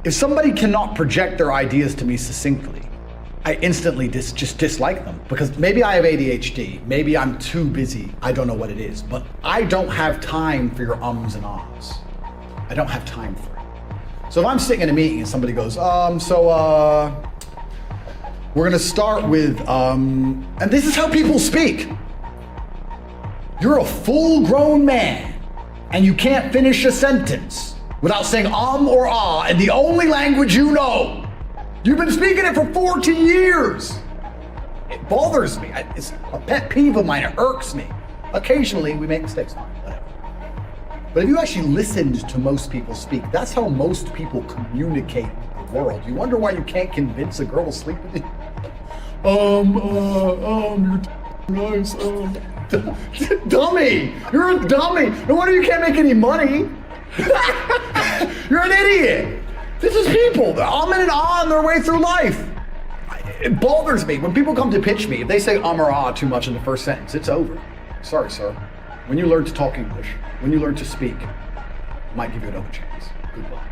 If somebody cannot project their ideas to me succinctly, I instantly just dislike them, because maybe I have ADHD, maybe I'm too busy, I don't know what it is, but I don't have time for your ums and ahs. I don't have time for it. So if I'm sitting in a meeting and somebody goes, we're gonna start with, and this is how people speak. You're a full-grown man and you can't finish a sentence without saying or ah in the only language you know. You've been speaking it for 40 years. It bothers me. It's a pet peeve of mine. It irks me. Occasionally we make mistakes, fine, whatever. But if you actually listened to most people speak, that's how most people communicate with the world. You wonder why you can't convince a girl to sleep with you? You're nice, Dummy! You're a dummy! No wonder you can't make any money! You're an idiot! This is people, they're umming and ahhing their way through life. It bothers me. When people come to pitch me, if they say or ah too much in the first sentence, it's over. Sorry, sir. When you learn to talk English, when you learn to speak, I might give you another chance. Goodbye.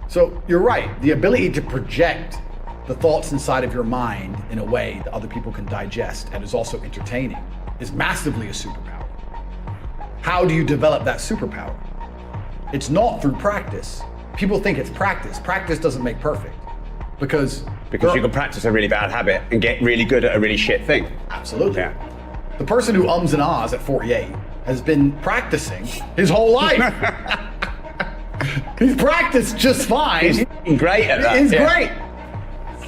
So you're right, the ability to project the thoughts inside of your mind in a way that other people can digest and is also entertaining is massively a superpower. How do you develop that superpower? It's not through practice. People think it's practice. Practice doesn't make perfect. Because you can practice a really bad habit and get really good at a really shit thing. Absolutely. Yeah. The person who ums and ahs at 48 has been practicing his whole life. He's practiced just fine. He's great at that. He's great.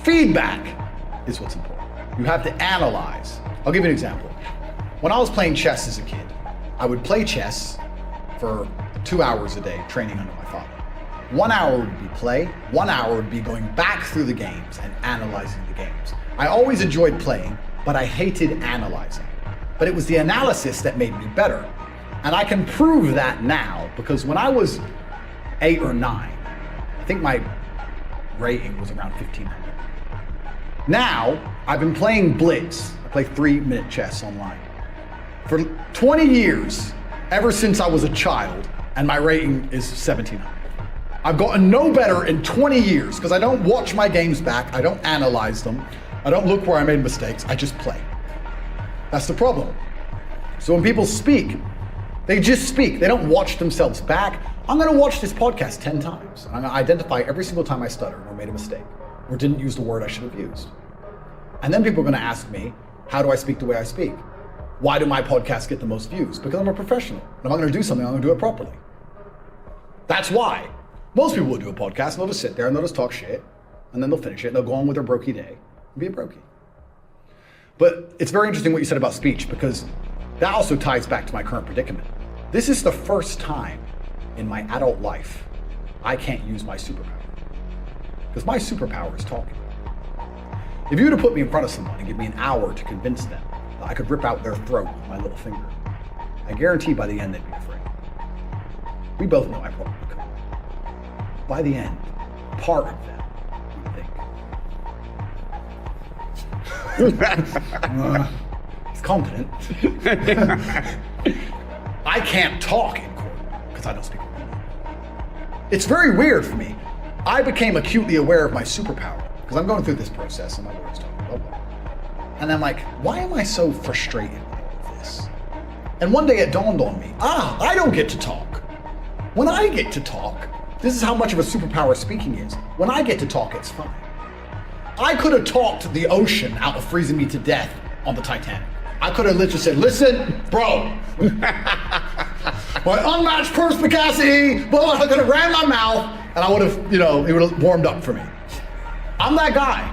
Feedback is what's important. You have to analyze. I'll give you an example. When I was playing chess as a kid, I would play chess for 2 hours a day training under my father. 1 hour would be play, 1 hour would be going back through the games and analyzing the games. I always enjoyed playing, but I hated analyzing. But it was the analysis that made me better. And I can prove that now, because when I was 8 or 9, I think my rating was around 1500. Now, I've been playing Blitz. I play 3-minute chess online. For 20 years, ever since I was a child, and my rating is 1700. I've gotten no better in 20 years because I don't watch my games back, I don't analyze them, I don't look where I made mistakes, I just play. That's the problem. So when people speak, they just speak. They don't watch themselves back. I'm gonna watch this podcast 10 times. And I'm gonna identify every single time I stuttered or made a mistake or didn't use the word I should have used. And then people are gonna ask me, how do I speak the way I speak? Why do my podcasts get the most views? Because I'm a professional. And if I'm gonna do something, I'm gonna do it properly. That's why. Most people will do a podcast and they'll just sit there and they'll just talk shit and then they'll finish it and they'll go on with their brokey day and be a brokey. But it's very interesting what you said about speech, because that also ties back to my current predicament. This is the first time in my adult life I can't use my superpower. Because my superpower is talking. If you were to put me in front of someone and give me an hour to convince them that I could rip out their throat with my little finger, I guarantee by the end they'd be afraid. We both know I probably could. By the end, part of them would think, he's confident. I can't talk in court because I don't speak English. It's very weird for me. I became acutely aware of my superpower because I'm going through this process and my lawyer's talking blah, blah. And I'm like, why am I so frustrated with all of this? And one day it dawned on me, I don't get to talk. When I get to talk, this is how much of a superpower speaking is. When I get to talk, it's fine. I could have talked the ocean out of freezing me to death on the Titanic. I could have literally said, listen, bro, my unmatched perspicacity, blah, I could have ran my mouth and I would have, it would have warmed up for me. I'm that guy.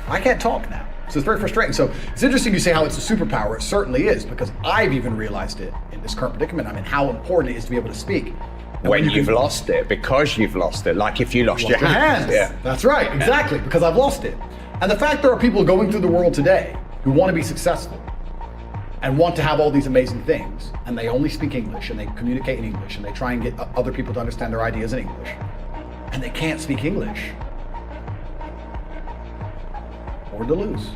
I can't talk now. So it's very frustrating. So it's interesting you say how it's a superpower. It certainly is, because I've even realized it in this current predicament I'm in, how important it is to be able to speak. When you've lost it, because you've lost it, like if you lost your hands. Yeah. That's right, exactly, because I've lost it. And the fact there are people going through the world today who want to be successful and want to have all these amazing things, and they only speak English and they communicate in English and they try and get other people to understand their ideas in English, and they can't speak English, or to lose.